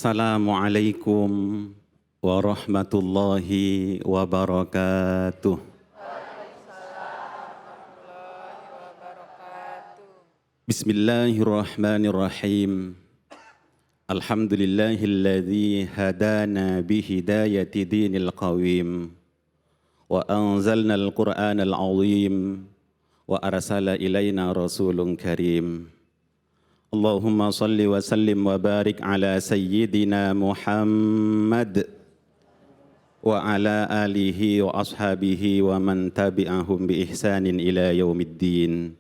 Assalamualaikum warahmatullahi wabarakatuh. Bismillahirrahmanirrahim. Alhamdulillahilladzi hadana bihidayati dinil qawim wa anzalnal qur'anal azim wa arsala ilaina rasulun karim. Allahumma salli wa sallim wa barik ala sayyidina Muhammad wa ala alihi wa ashabihi wa man tabi'ahum bi ihsanin ila yaumiddin.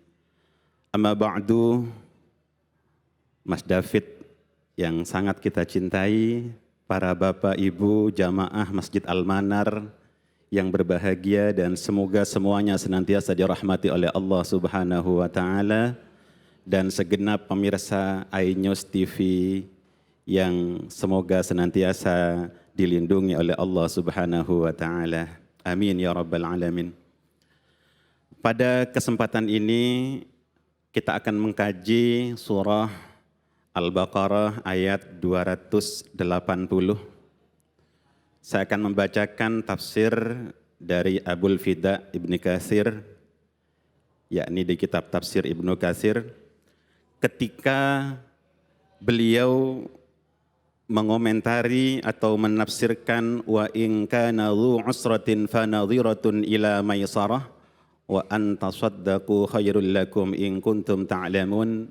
Amma ba'du, Mas David yang sangat kita cintai, para bapak ibu jamaah Masjid Al-Manar yang berbahagia dan semoga semuanya senantiasa dirahmati oleh Allah Subhanahu wa taala, dan segenap pemirsa iNews TV yang semoga senantiasa dilindungi oleh Allah Subhanahu wa taala. Amin ya rabbal alamin. Pada kesempatan ini kita akan mengkaji surah Al-Baqarah ayat 280. Saya akan membacakan tafsir dari Abul Fida Ibnu Katsir, yakni di kitab tafsir Ibnu Katsir, ketika beliau mengomentari atau menafsirkan wa in kana dzu usratin fanadhiratun ila maisarah wa an tasaddaqu khairul lakum in kuntum ta'lamun.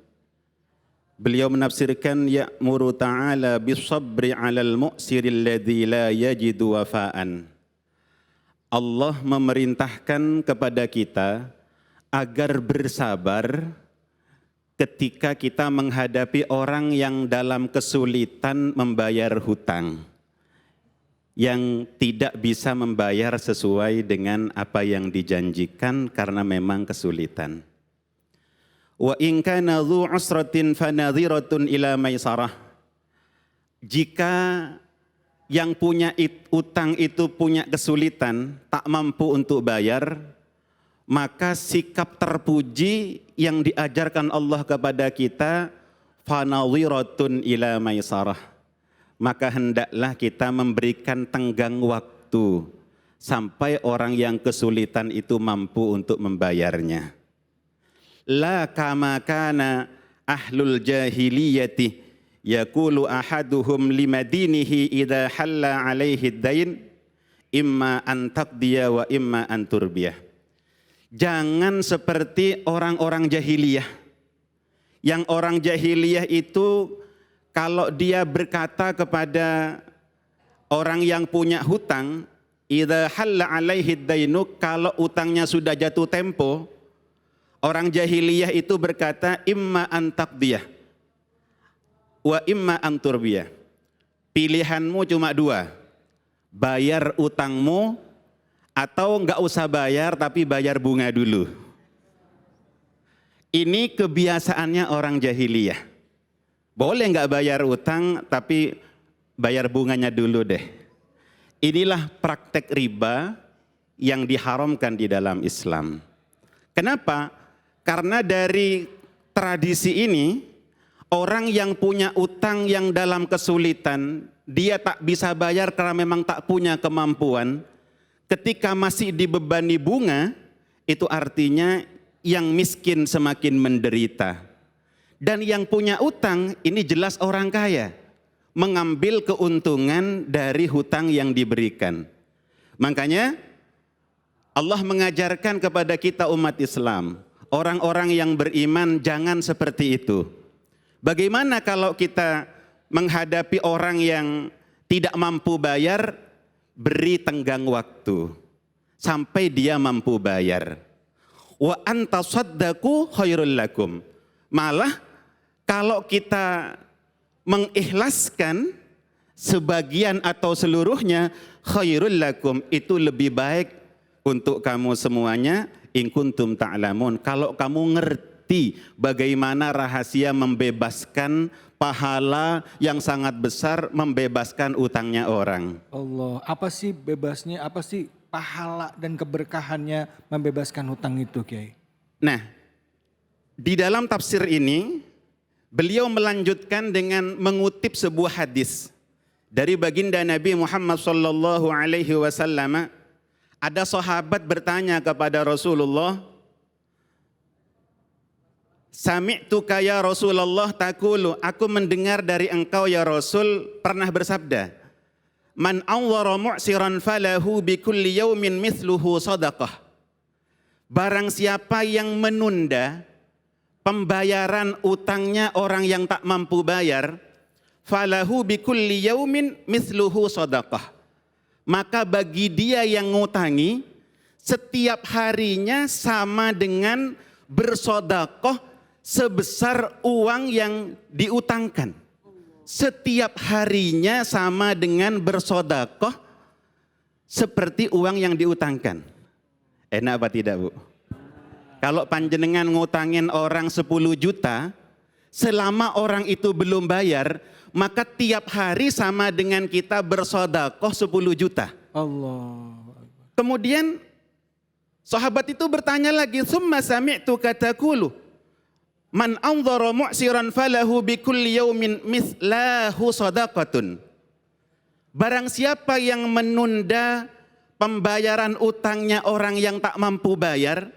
Beliau menafsirkan ya'muru ta'ala bis-sabri 'alal mu'siril ladzi la yajidu wafa'an. Allah memerintahkan kepada kita agar bersabar ketika kita menghadapi orang yang dalam kesulitan membayar hutang, yang tidak bisa membayar sesuai dengan apa yang dijanjikan karena memang kesulitan. Wa in kana dzu usratin fanadhiratun ila maisarah. Jika yang punya utang itu punya kesulitan, tak mampu untuk bayar, maka sikap terpuji yang diajarkan Allah kepada kita, fanadhiratun ila maisarah, maka hendaklah kita memberikan tenggang waktu sampai orang yang kesulitan itu mampu untuk membayarnya. La kama kana ahlul jahiliyati yaqulu ahaduhum limadinihi idza halla alaihi dain imma an taqdiya wa imma an turbiyah. Jangan seperti orang-orang jahiliyah. Yang orang jahiliyah itu kalau dia berkata kepada orang yang punya hutang, idza halla alaihi dainu, kalau utangnya sudah jatuh tempo, orang jahiliyah itu berkata imma an taqdiyah wa imma an turbiyah. Pilihanmu cuma dua, bayar utangmu atau enggak usah bayar tapi bayar bunga dulu. Ini kebiasaannya orang jahiliyah. Boleh enggak bayar utang tapi bayar bunganya dulu deh. Inilah praktek riba yang diharamkan di dalam Islam. Kenapa? Karena dari tradisi ini, orang yang punya utang yang dalam kesulitan, dia tak bisa bayar karena memang tak punya kemampuan. Ketika masih dibebani bunga, itu artinya yang miskin semakin menderita. Dan yang punya utang, ini jelas orang kaya, mengambil keuntungan dari hutang yang diberikan. Makanya Allah mengajarkan kepada kita umat Islam, orang-orang yang beriman jangan seperti itu. Bagaimana kalau kita menghadapi orang yang tidak mampu bayar? Beri tenggang waktu sampai dia mampu bayar. Wa anta saddaqu khairul lakum. Malah kalau kita mengikhlaskan sebagian atau seluruhnya, khairul lakum, itu lebih baik untuk kamu semuanya, in kuntum ta'lamun, kalau kamu ngerti bagaimana rahasia membebaskan pahala yang sangat besar, membebaskan utangnya orang. Allah, apa sih bebasnya, apa sih pahala dan keberkahannya membebaskan hutang itu, Kiai? Nah, di dalam tafsir ini beliau melanjutkan dengan mengutip sebuah hadis Dari baginda Nabi Muhammad sallallahu alaihi wasallam, ada sahabat bertanya kepada Rasulullah, "Sami'tuka ya Rasulullah taqulu," aku mendengar dari engkau ya Rasul pernah bersabda, "Man awwara mu'siran falahu bi kulli yaumin mithluhu sadaqah." Barang siapa yang menunda pembayaran utangnya orang yang tak mampu bayar, falahu bi kulli yaumin mithluhu sadaqah. Maka bagi dia yang ngutangi, setiap harinya sama dengan bersedekah sebesar uang yang diutangkan. Setiap harinya sama dengan bersedekah seperti uang yang diutangkan. Enak apa tidak, Bu? Kalau panjenengan ngutangin orang 10 juta, selama orang itu belum bayar, maka tiap hari sama dengan kita bersedekah 10 juta. Allah. Kemudian sahabat itu bertanya lagi, "Tsumma sami'tuka taqulu, man anzara mu'siran falahu bi kulli yaumin mithlahu sadaqatun." Barang siapa yang menunda pembayaran utangnya orang yang tak mampu bayar,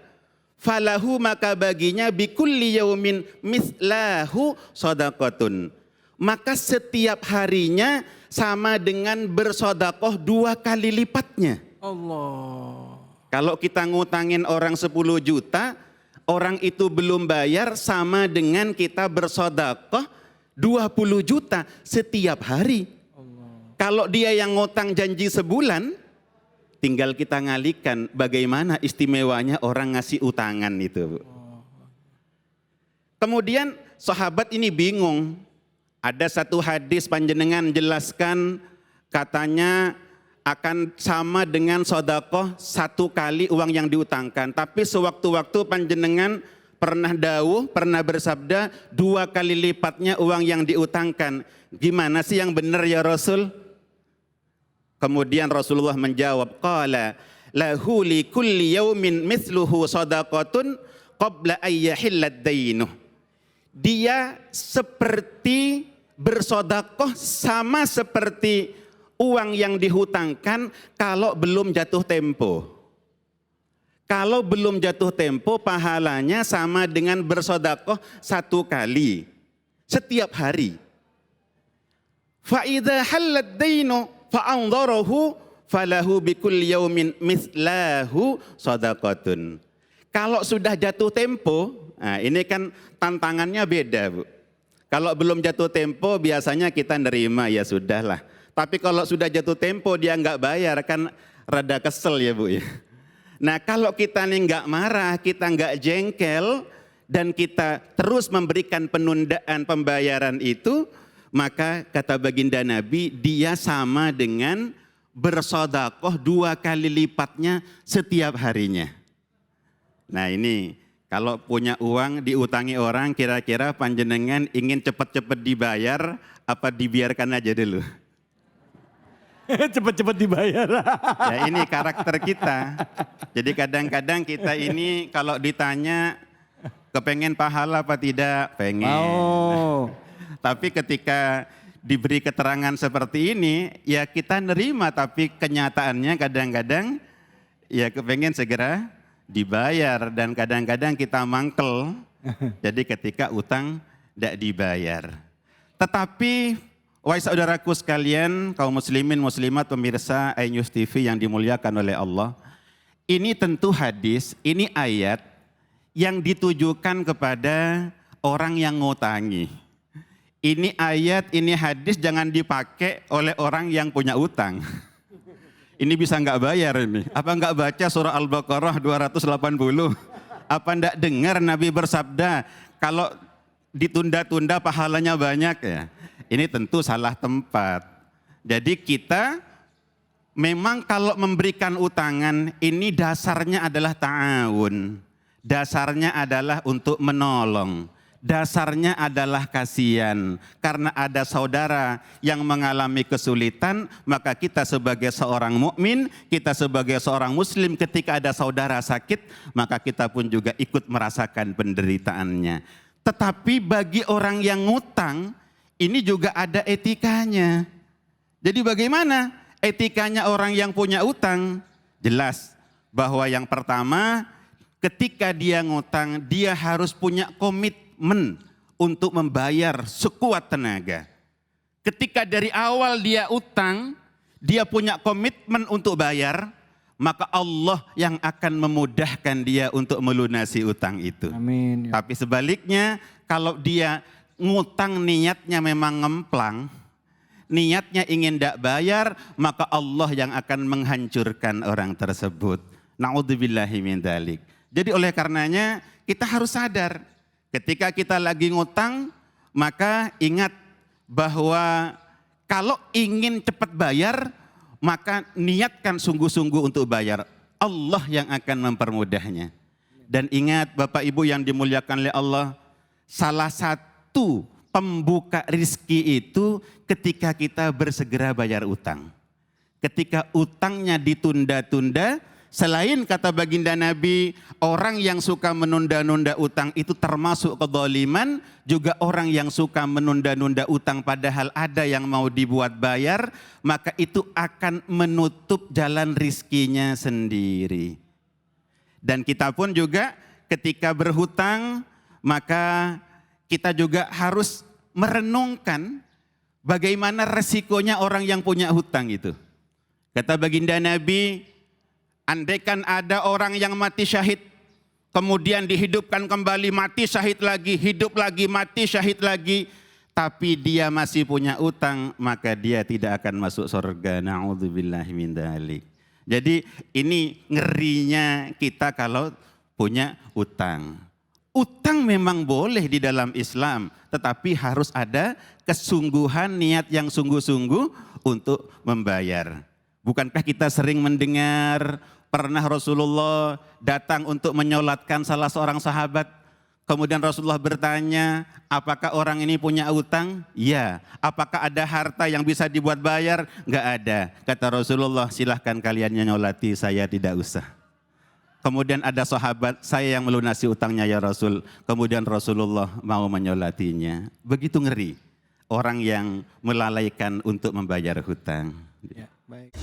falahu maka baginya bi kulli yaumin mithlahu sadaqatun. Maka setiap harinya sama dengan bersedekah 2 kali lipatnya. Allah. Kalau kita ngutangin orang 10 juta, orang itu belum bayar sama dengan kita bersedekah 20 juta setiap hari. Kalau dia yang ngutang janji sebulan, tinggal kita ngalikan bagaimana istimewanya orang ngasih utangan itu. Kemudian sahabat ini bingung. Ada satu hadis panjenengan jelaskan, katanya akan sama dengan sedekah 1 kali uang yang diutangkan. Tapi sewaktu-waktu panjenengan pernah dawuh, pernah bersabda 2 kali lipatnya uang yang diutangkan. Gimana sih yang benar ya Rasul? Kemudian Rasulullah menjawab, qala lahu li kulli yaumin mithluhu sadaqatun qabla ayyahillad dainuh. Dia seperti bersedekah sama seperti uang yang dihutangkan kalau belum jatuh tempo. Kalau belum jatuh tempo, pahalanya sama dengan bersedekah 1 kali setiap hari. Fa idza halad dainu fa'andharahu falahu bikulli yaumin mithlahu sadaqatun. Kalau sudah jatuh tempo, nah ini kan tantangannya beda, Bu. Kalau belum jatuh tempo biasanya kita nerima, ya sudahlah. Tapi kalau sudah jatuh tempo dia nggak bayar kan rada kesel ya, Bu ya. Nah kalau kita nih nggak marah, kita nggak jengkel dan kita terus memberikan penundaan pembayaran itu, maka kata baginda Nabi, dia sama dengan bersedekah 2 kali lipatnya setiap harinya. Nah ini kalau punya uang diutangi orang, kira-kira panjenengan ingin cepat-cepat dibayar apa dibiarkan aja dulu? Cepet-cepet dibayar. Ya ini karakter kita. Jadi kadang-kadang kita ini kalau ditanya kepengen pahala apa tidak? Pengen. Oh. Tapi ketika diberi keterangan seperti ini, ya kita nerima, tapi kenyataannya kadang-kadang ya kepengen segera dibayar dan kadang-kadang kita mangkel. Jadi ketika utang tidak dibayar. Tetapi wahai saudaraku sekalian, kaum muslimin muslimat pemirsa iNews TV yang dimuliakan oleh Allah, ini tentu hadis, ini ayat yang ditujukan kepada orang yang ngutangi. Ini ayat, ini hadis jangan dipakai oleh orang yang punya utang. Ini bisa nggak bayar ini. Apa nggak baca surah Al-Baqarah 280? Apa nggak dengar Nabi bersabda, kalau ditunda-tunda pahalanya banyak ya? Ini tentu salah tempat. Jadi kita memang kalau memberikan utangan, ini dasarnya adalah ta'awun. Dasarnya adalah untuk menolong. Dasarnya adalah kasihan, karena ada saudara yang mengalami kesulitan, maka kita sebagai seorang mukmin, kita sebagai seorang muslim ketika ada saudara sakit, maka kita pun juga ikut merasakan penderitaannya. Tetapi bagi orang yang ngutang, ini juga ada etikanya. Jadi bagaimana etikanya orang yang punya utang? Jelas bahwa yang pertama, ketika dia ngutang, dia harus punya komitmen untuk membayar sekuat tenaga. Ketika dari awal dia utang, dia punya komitmen untuk bayar, maka Allah yang akan memudahkan dia untuk melunasi utang itu. Amin. Ya. Tapi sebaliknya, kalau dia ngutang niatnya memang ngemplang, niatnya ingin tidak bayar, maka Allah yang akan menghancurkan orang tersebut. Na'udzubillahi min dzalik. Jadi oleh karenanya kita harus sadar, ketika kita lagi ngutang, maka ingat bahwa kalau ingin cepat bayar, maka niatkan sungguh-sungguh untuk bayar. Allah yang akan mempermudahnya. Dan ingat Bapak Ibu yang dimuliakan oleh Allah, salah satu pembuka rizki itu ketika kita bersegera bayar utang. Ketika utangnya ditunda-tunda, selain kata baginda Nabi, orang yang suka menunda-nunda utang itu termasuk kezaliman, juga orang yang suka menunda-nunda utang padahal ada yang mau dibuat bayar, maka itu akan menutup jalan rizkinya sendiri. Dan kita pun juga ketika berhutang, maka kita juga harus merenungkan bagaimana resikonya orang yang punya hutang itu. Kata baginda Nabi, andaikan ada orang yang mati syahid, kemudian dihidupkan kembali, mati syahid lagi, hidup lagi, mati syahid lagi, tapi dia masih punya utang, maka dia tidak akan masuk surga. Na'udzubillahi min dzalik. Jadi ini ngerinya kita kalau punya utang. Utang memang boleh di dalam Islam, tetapi harus ada kesungguhan, niat yang sungguh-sungguh untuk membayar. Bukankah kita sering mendengar pernah Rasulullah datang untuk menyolatkan salah seorang sahabat. Kemudian Rasulullah bertanya, apakah orang ini punya utang? Ya. Apakah ada harta yang bisa dibuat bayar? Enggak ada. Kata Rasulullah, silahkan kalian menyolati, saya tidak usah. Kemudian ada sahabat, saya yang melunasi utangnya ya Rasul. Kemudian Rasulullah mau menyolatinya. Begitu ngeri orang yang melalaikan untuk membayar hutang. Ya, baik.